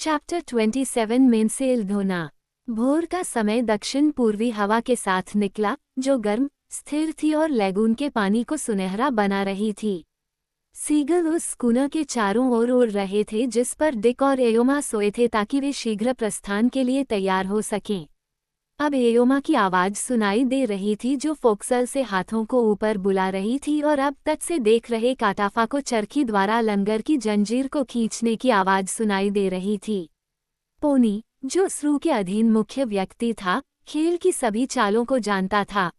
Chapter 27 mainsail धोना। भोर का समय दक्षिण पूर्वी हवा के साथ निकला, जो गर्म, स्थिर थी और लैगून के पानी को सुनहरा बना रही थी। सीगल उस स्कूनर के चारों ओर उड़ रहे थे जिस पर डिक और एयोमा सोए थे ताकि वे शीघ्र प्रस्थान के लिए तैयार हो सकें। अब एयोमा की आवाज सुनाई दे रही थी जो फोक्सल से हाथों को ऊपर बुला रही थी और अब तट से देख रहे काटाफा को चरखी द्वारा लंगर की जंजीर को खींचने की आवाज सुनाई दे रही थी। पोनी, जो स्रू के अधीन मुख्य व्यक्ति था, खेल की सभी चालों को जानता था।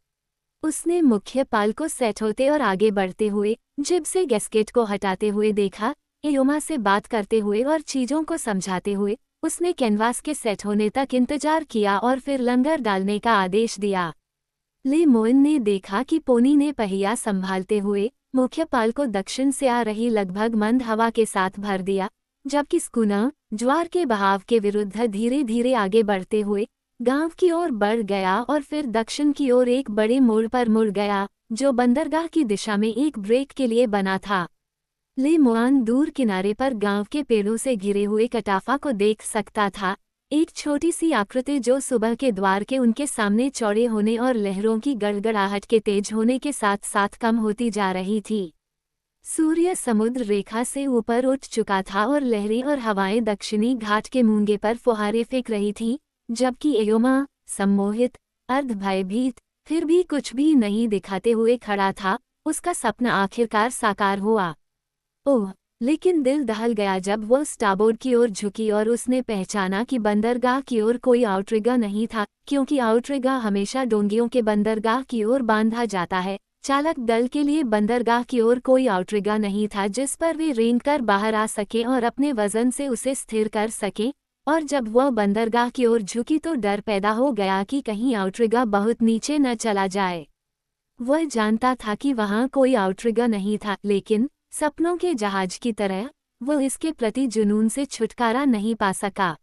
उसने मुख्य पाल को सेट होते और आगे बढ़ते हुए, जिब से गैस्केट को हटाते हुए देखा, एयोमा से बात करते हुए और चीजों को समझाते हुए। उसने कैनवास के सेट होने तक इंतजार किया और फिर लंगर डालने का आदेश दिया। ले मोइन ने देखा कि पोनी ने पहिया संभालते हुए मुख्य पाल को दक्षिण से आ रही लगभग मंद हवा के साथ भर दिया, जबकि स्कूनर ज्वार के बहाव के विरुद्ध धीरे धीरे आगे बढ़ते हुए गांव की ओर बढ़ गया और फिर दक्षिण की ओर एक बड़े मोड़ पर मुड़ गया, जो बंदरगाह की दिशा में एक ब्रेक के लिए बना था। ले मोआन दूर किनारे पर गांव के पेड़ों से घिरे हुए कटाफा को देख सकता था, एक छोटी सी आकृति जो सुबह के द्वार के उनके सामने चौड़े होने और लहरों की गड़गड़ाहट के तेज होने के साथ साथ कम होती जा रही थी। सूर्य समुद्र रेखा से ऊपर उठ चुका था और लहरें और हवाएं दक्षिणी घाट के मूंगे पर फुहारे फेंक रही थी, जबकि एयोमा सम्मोहित, अर्ध भयभीत, फिर भी कुछ भी नहीं दिखाते हुए खड़ा था। उसका सपना आखिरकार साकार हुआ। ओह, लेकिन दिल दहल गया जब वो स्टारबोर्ड की ओर झुकी और उसने पहचाना कि बंदरगाह की ओर कोई आउटरिगर नहीं था, क्योंकि आउटरिगर हमेशा डोंगियों के बंदरगाह की ओर बांधा जाता है। चालक दल के लिए बंदरगाह की ओर कोई आउटरिगर नहीं था जिस पर वे रेंग कर बाहर आ सकें और अपने वजन से उसे स्थिर कर सकें, और जब वह बंदरगाह की ओर झुकी तो डर पैदा हो गया कि कहीं आउटरिगर बहुत नीचे न चला जाए। वह जानता था कि वहां कोई आउटरिगर नहीं था, लेकिन सपनों के जहाज की तरह वो इसके प्रति जुनून से छुटकारा नहीं पा सका।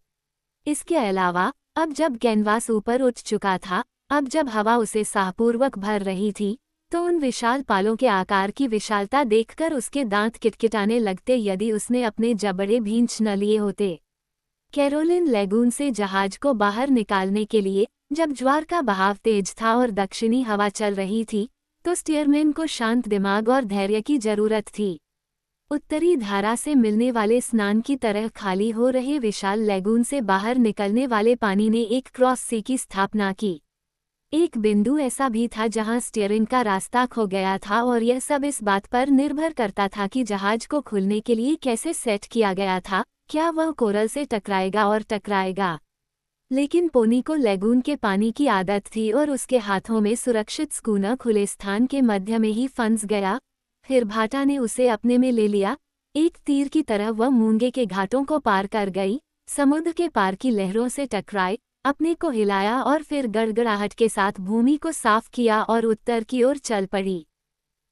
इसके अलावा अब जब कैनवास ऊपर उठ चुका था, अब जब हवा उसे साहपूर्वक भर रही थी, तो उन विशाल पालों के आकार की विशालता देखकर उसके दांत किटकिटाने लगते यदि उसने अपने जबड़े भींच न लिए होते। कैरोलिन लैगून से जहाज को बाहर निकालने के लिए जब ज्वार का बहाव तेज था और दक्षिणी हवा चल रही थी, तो स्टीयरमैन को शांत दिमाग और धैर्य की जरूरत थी। उत्तरी धारा से मिलने वाले स्नान की तरह खाली हो रहे विशाल लैगून से बाहर निकलने वाले पानी ने एक क्रॉस सी की स्थापना की। एक बिंदु ऐसा भी था जहां स्टीयरिंग का रास्ता खो गया था, और यह सब इस बात पर निर्भर करता था कि जहाज को खुलने के लिए कैसे सेट किया गया था। क्या वह कोरल से टकराएगा और टकराएगा? लेकिन पोनी को लैगून के पानी की आदत थी और उसके हाथों में सुरक्षित स्कूनर खुले स्थान के मध्य में ही फंस गया। फिर भाटा ने उसे अपने में ले लिया। एक तीर की तरह वह मूंगे के घाटों को पार कर गई, समुद्र के पार की लहरों से टकराई, अपने को हिलाया और फिर गड़गड़ाहट के साथ भूमि को साफ किया और उत्तर की ओर चल पड़ी।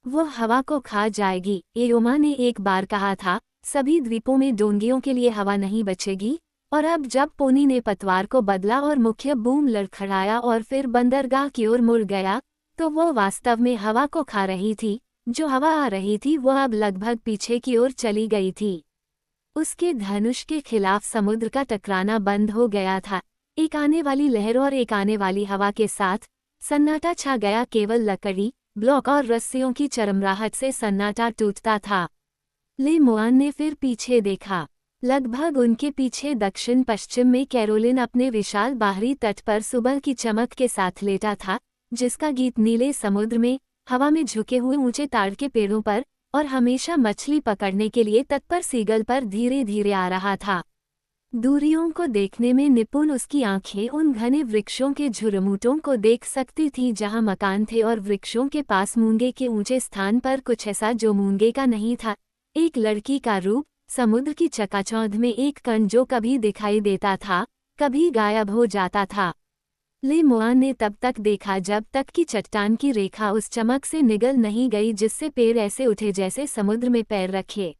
वो हवा को खा जाएगी, एयोमा ने एक बार कहा था। सभी द्वीपों में डोंगियों के लिए हवा नहीं बचेगी। और अब जब पोनी ने पतवार को बदला और मुख्य बूम लड़खड़ाया और फिर बंदरगाह की ओर मुड़ गया, तो वो वास्तव में हवा को खा रही थी। जो हवा आ रही थी वह अब लगभग पीछे की ओर चली गई थी। उसके धनुष के खिलाफ समुद्र का टकराना बंद हो गया था। एक आने वाली लहर और एक आने वाली हवा के साथ सन्नाटा छा गया। केवल लकड़ी, ब्लॉक और रस्सियों की चरमराहट से सन्नाटा टूटता था। ले मोआन ने फिर पीछे देखा। लगभग उनके पीछे दक्षिण पश्चिम में कैरोलिन अपने विशाल बाहरी तट पर सुबह की चमक के साथ लेटा था, जिसका गीत नीले समुद्र में हवा में झुके हुए ऊंचे ताड़ के पेड़ों पर और हमेशा मछली पकड़ने के लिए तत्पर सीगल पर धीरे धीरे आ रहा था। दूरियों को देखने में निपुण उसकी आंखें उन घने वृक्षों के झुरमुटों को देख सकती थी जहां मकान थे, और वृक्षों के पास मूंगे के ऊंचे स्थान पर कुछ ऐसा जो मूंगे का नहीं था। एक लड़की का रूप, समुद्र की चकाचौंध में एक कण जो कभी दिखाई देता था, कभी गायब हो जाता था। ले मोआन ने तब तक देखा जब तक कि चट्टान की रेखा उस चमक से निगल नहीं गई जिससे पैर ऐसे उठे जैसे समुद्र में पैर रखे।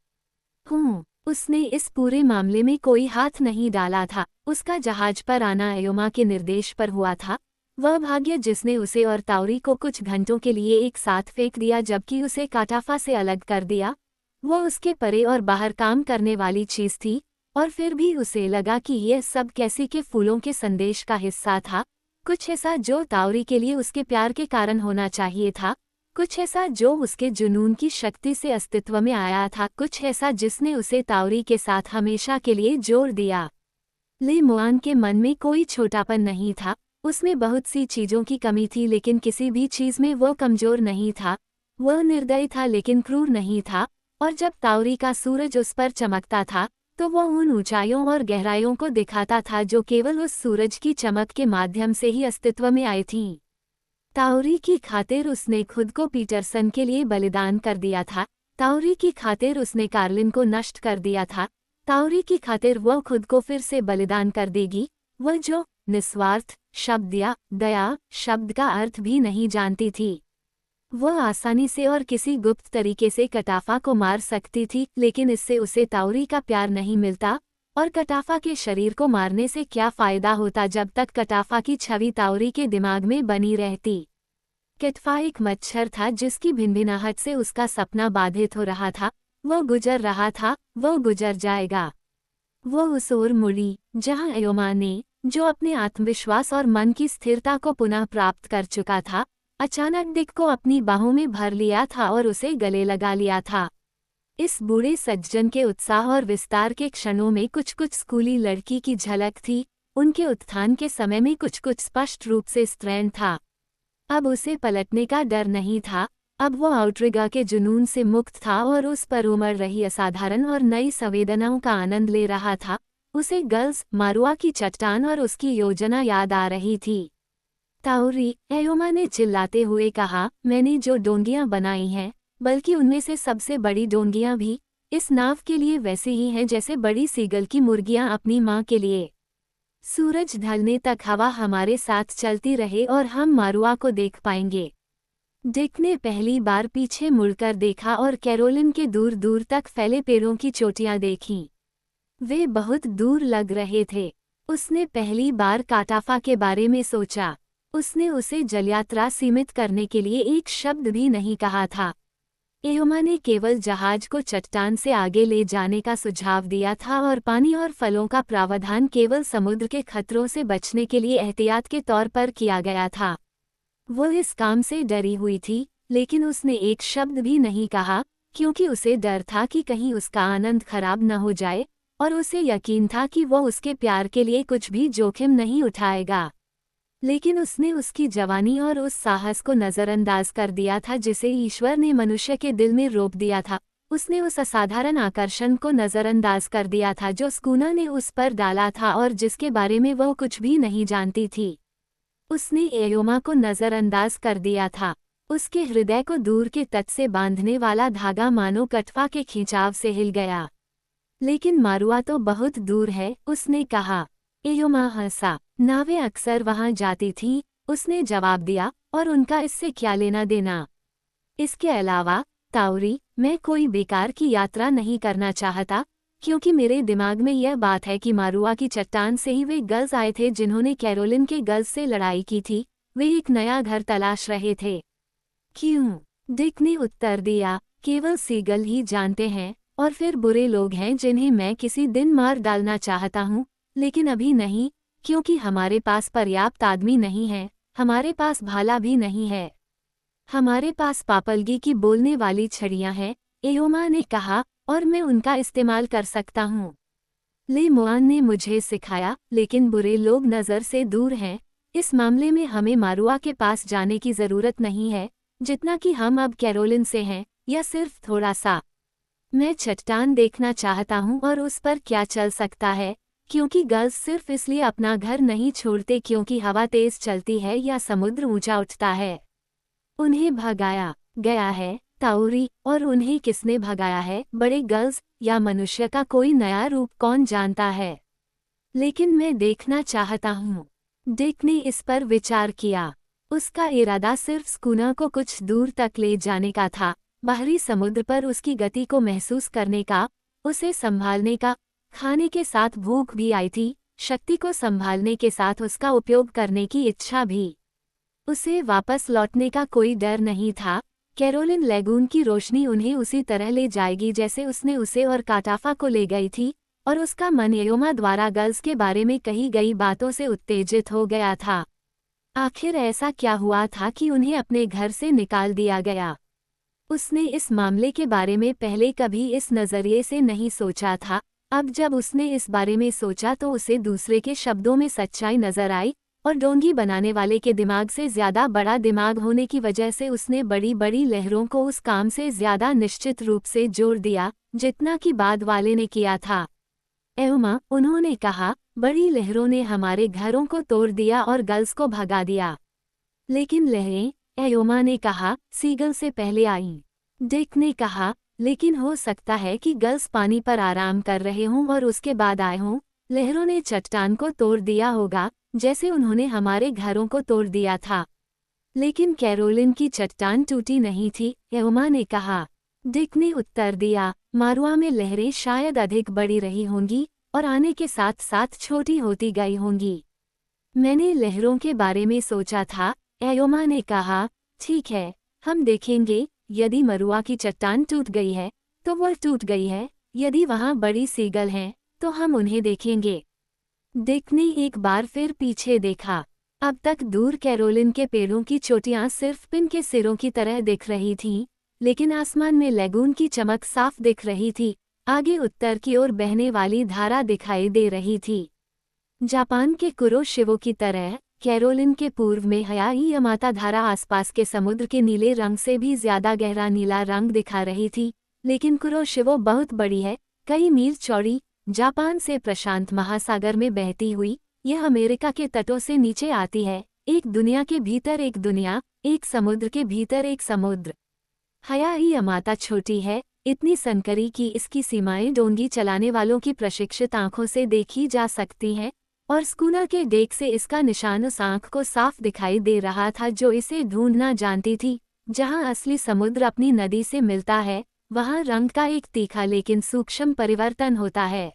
उसने इस पूरे मामले में कोई हाथ नहीं डाला था। उसका जहाज पर आना एयोमा के निर्देश पर हुआ था। वह भाग्य जिसने उसे और ताउरी को कुछ घंटों के लिए एक साथ फेंक दिया जबकि उसे काटाफा से अलग कर दिया। वह उसके परे और बाहर काम करने वाली चीज थी, और फिर भी उसे लगा कि यह सब कैसी के फूलों के संदेश का हिस्सा था, कुछ ऐसा जो ताउरी के लिए उसके प्यार के कारण होना चाहिए था, कुछ ऐसा जो उसके जुनून की शक्ति से अस्तित्व में आया था, कुछ ऐसा जिसने उसे ताउरी के साथ हमेशा के लिए जोड़ दिया। ले मुआन के मन में कोई छोटापन नहीं था, उसमें बहुत सी चीजों की कमी थी लेकिन किसी भी चीज में वो कमजोर नहीं था। वह निर्दयी था लेकिन क्रूर नहीं था, और जब ताउरी का सूरज उस पर चमकता था तो वह उन ऊंचाइयों और गहराइयों को दिखाता था जो केवल उस सूरज की चमक के माध्यम से ही अस्तित्व में आई थीं। ताउरी की खातिर उसने खुद को पीटरसन के लिए बलिदान कर दिया था, ताउरी की खातिर उसने कार्लिन को नष्ट कर दिया था, ताउरी की खातिर वह खुद को फिर से बलिदान कर देगी, वह जो निस्वार्थ शब्द या दया शब्द का अर्थ भी नहीं जानती थी। वह आसानी से और किसी गुप्त तरीके से कटाफा को मार सकती थी, लेकिन इससे उसे ताउरी का प्यार नहीं मिलता, और कटाफा के शरीर को मारने से क्या फ़ायदा होता जब तक कटाफा की छवि ताउरी के दिमाग में बनी रहती। कटफा एक मच्छर था जिसकी भिनभिनाहट से उसका सपना बाधित हो रहा था, वह गुजर रहा था, वह गुजर जाएगा। वह उस ओर मुड़ी जहां एयोमा ने, जो अपने आत्मविश्वास और मन की स्थिरता को पुनः प्राप्त कर चुका था, अचानक डिक को अपनी बाहों में भर लिया था और उसे गले लगा लिया था। इस बूढ़े सज्जन के उत्साह और विस्तार के क्षणों में कुछ कुछ स्कूली लड़की की झलक थी, उनके उत्थान के समय में कुछ कुछ स्पष्ट रूप से स्त्रैण था। अब उसे पलटने का डर नहीं था, अब वो आउटरिगा के जुनून से मुक्त था और उस पर उमड़ रही असाधारण और नई संवेदनाओं का आनंद ले रहा था। उसे गर्ल्स मारुआ की चट्टान और उसकी योजना याद आ रही थी। ताउरी, एयोमा ने चिल्लाते हुए कहा, मैंने जो डोंगियां बनाई हैं, बल्कि उनमें से सबसे बड़ी डोंगियां भी इस नाव के लिए वैसी ही हैं जैसे बड़ी सीगल की मुर्गियां अपनी मां के लिए। सूरज ढलने तक हवा हमारे साथ चलती रहे और हम मारुआ को देख पाएंगे। डिक ने पहली बार पीछे मुड़कर देखा और कैरोलिन के दूर दूर तक फैले पेड़ों की चोटियां देखीं। वे बहुत दूर लग रहे थे। उसने पहली बार काटाफा के बारे में सोचा। उसने उसे जलयात्रा सीमित करने के लिए एक शब्द भी नहीं कहा था। एयोमा ने केवल जहाज को चट्टान से आगे ले जाने का सुझाव दिया था और पानी और फलों का प्रावधान केवल समुद्र के खतरों से बचने के लिए एहतियात के तौर पर किया गया था। वो इस काम से डरी हुई थी, लेकिन उसने एक शब्द भी नहीं कहा, क्योंकि उसे डर था कि कहीं उसका आनंद खराब न हो जाए, और उसे यकीन था कि वो उसके प्यार के लिए कुछ भी जोखिम नहीं उठाएगा। लेकिन उसने उसकी जवानी और उस साहस को नज़रअंदाज कर दिया था जिसे ईश्वर ने मनुष्य के दिल में रोप दिया था। उसने उस असाधारण आकर्षण को नज़रअंदाज कर दिया था जो स्कूना ने उस पर डाला था और जिसके बारे में वह कुछ भी नहीं जानती थी। उसने एयोमा को नज़रअंदाज कर दिया था। उसके हृदय को दूर के तट से बांधने वाला धागा मानो कटफा के खिंचाव से हिल गया। लेकिन मारुआ तो बहुत दूर है, उसने कहा। एयोमा हंसा। नावें अक्सर वहां जाती थीं, उसने जवाब दिया, और उनका इससे क्या लेना देना। इसके अलावा, ताउरी, मैं कोई बेकार की यात्रा नहीं करना चाहता, क्योंकि मेरे दिमाग में यह बात है कि मारुआ की चट्टान से ही वे गर्ल्स आए थे जिन्होंने कैरोलिन के गर्ल्स से लड़ाई की थी। वे एक नया घर तलाश रहे थे। क्यों? डिक ने उत्तर दिया, केवल सीगल ही जानते हैं, और फिर बुरे लोग हैं जिन्हें मैं किसी दिन मार डालना चाहता हूँ, लेकिन अभी नहीं, क्योंकि हमारे पास पर्याप्त आदमी नहीं है, हमारे पास भाला भी नहीं है। हमारे पास पापलगी की बोलने वाली छड़ियां हैं, एयोमा ने कहा, और मैं उनका इस्तेमाल कर सकता हूँ। ले मुआन ने मुझे सिखाया, लेकिन बुरे लोग नज़र से दूर हैं। इस मामले में हमें मारुआ के पास जाने की ज़रूरत नहीं है, जितना कि हम अब कैरोलिन से हैं, या सिर्फ थोड़ा सा। मैं चट्टान देखना चाहता हूँ और उस पर क्या चल सकता है, क्योंकि गर्ल्स सिर्फ इसलिए अपना घर नहीं छोड़ते क्योंकि हवा तेज चलती है या समुद्र ऊंचा उठता है। उन्हें भगाया गया है, ताउरी, और उन्हें किसने भगाया है, बड़े गर्ल्स या मनुष्य का कोई नया रूप, कौन जानता है। लेकिन मैं देखना चाहता हूँ। डिक ने इस पर विचार किया। उसका इरादा सिर्फ स्कूना को कुछ दूर तक ले जाने का था, बाहरी समुद्र पर उसकी गति को महसूस करने का, उसे संभालने का। खाने के साथ भूख भी आई थी, शक्ति को संभालने के साथ उसका उपयोग करने की इच्छा भी। उसे वापस लौटने का कोई डर नहीं था। कैरोलिन लेगून की रोशनी उन्हें उसी तरह ले जाएगी जैसे उसने उसे और काटाफा को ले गई थी, और उसका मन एयोमा द्वारा गल्स के बारे में कही गई बातों से उत्तेजित हो गया था। आखिर ऐसा क्या हुआ था कि उन्हें अपने घर से निकाल दिया गया? उसने इस मामले के बारे में पहले कभी इस नज़रिए से नहीं सोचा था। अब जब उसने इस बारे में सोचा तो उसे दूसरे के शब्दों में सच्चाई नजर आई, और डोंगी बनाने वाले के दिमाग से ज़्यादा बड़ा दिमाग होने की वजह से उसने बड़ी बड़ी लहरों को उस काम से ज़्यादा निश्चित रूप से जोड़ दिया जितना कि बाद वाले ने किया था। एयोमा, उन्होंने कहा, बड़ी लहरों ने हमारे घरों को तोड़ दिया और गल्स को भगा दिया। लेकिन लहरें, एयोमा ने कहा, सीगल से पहले आईं। डिक ने कहा, लेकिन हो सकता है कि गल्स पानी पर आराम कर रहे हों और उसके बाद आए हों। लहरों ने चट्टान को तोड़ दिया होगा, जैसे उन्होंने हमारे घरों को तोड़ दिया था। लेकिन कैरोलिन की चट्टान टूटी नहीं थी, एयोमा ने कहा। डिक ने उत्तर दिया, मारुआ में लहरें शायद अधिक बड़ी रही होंगी और आने के साथ साथ छोटी होती गई होंगी। मैंने लहरों के बारे में सोचा था, एयोमा ने कहा। ठीक है, हम देखेंगे। यदि मरुआ की चट्टान टूट गई है तो वह टूट गई है। यदि वहाँ बड़ी सीगल हैं तो हम उन्हें देखेंगे। डिक ने एक बार फिर पीछे देखा। अब तक दूर कैरोलिन के पेड़ों की चोटियां सिर्फ पिन के सिरों की तरह दिख रही थीं, लेकिन आसमान में लैगून की चमक साफ दिख रही थी। आगे उत्तर की ओर बहने वाली धारा दिखाई दे रही थी। जापान के कुरोशिवो की तरह कैरोलिन के पूर्व में हयाई यामाता धारा आसपास के समुद्र के नीले रंग से भी ज्यादा गहरा नीला रंग दिखा रही थी। लेकिन कुरोशिवो बहुत बड़ी है, कई मील चौड़ी। जापान से प्रशांत महासागर में बहती हुई यह अमेरिका के तटों से नीचे आती है। एक दुनिया के भीतर एक दुनिया, एक समुद्र के भीतर एक समुद्र। हयाई यामाता छोटी है, इतनी संकरी कि इसकी सीमाएं डोंगी चलाने वालों की प्रशिक्षित आंखों से देखी जा सकती हैं, और स्कूनर के डेक से इसका निशान उस आंख को साफ दिखाई दे रहा था जो इसे ढूंढना जानती थी। जहां असली समुद्र अपनी नदी से मिलता है, वहां रंग का एक तीखा लेकिन सूक्ष्म परिवर्तन होता है।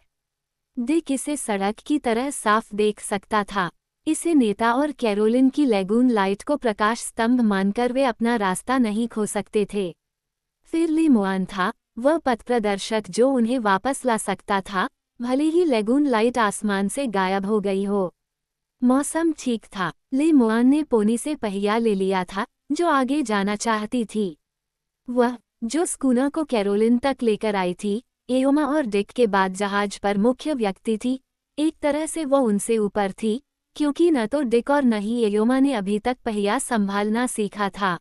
डिक इसे सड़क की तरह साफ देख सकता था। इसे नेता और कैरोलिन की लैगून लाइट को प्रकाश स्तंभ मानकर वे अपना रास्ता नहीं खो सकते थे। फिर ली मुआन था, वह पथ प्रदर्शक जो उन्हें वापस ला सकता था, भले ही लैगून लाइट आसमान से गायब हो गई हो। मौसम ठीक था। ली मुआन ने पोनी से पहिया ले लिया था जो आगे जाना चाहती थी। वह जो स्कूनर को कैरोलिन तक लेकर आई थी, एयोमा और डिक के बाद जहाज पर मुख्य व्यक्ति थी। एक तरह से वो उनसे ऊपर थी, क्योंकि न तो डिक और न ही एयोमा ने अभी तक पहिया संभालना सीखा था।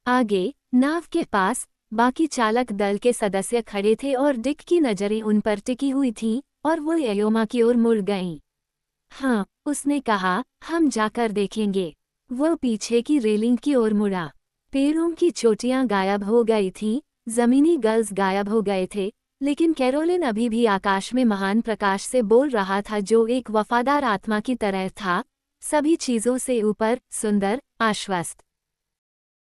आगे नाव के पास बाकी चालक दल के सदस्य खड़े थे और डिक की नजरें उन पर टिकी हुई थीं और वो एयोमा की ओर मुड़ गईं। हाँ, उसने कहा, हम जाकर देखेंगे। वो पीछे की रेलिंग की ओर मुड़ा। पेड़ों की चोटियां गायब हो गई थीं, जमीनी गल्स गायब हो गए थे, लेकिन कैरोलिन अभी भी आकाश में महान प्रकाश से बोल रहा था जो एक वफादार आत्मा की तरह था, सभी चीजों से ऊपर, सुंदर, आश्वस्त।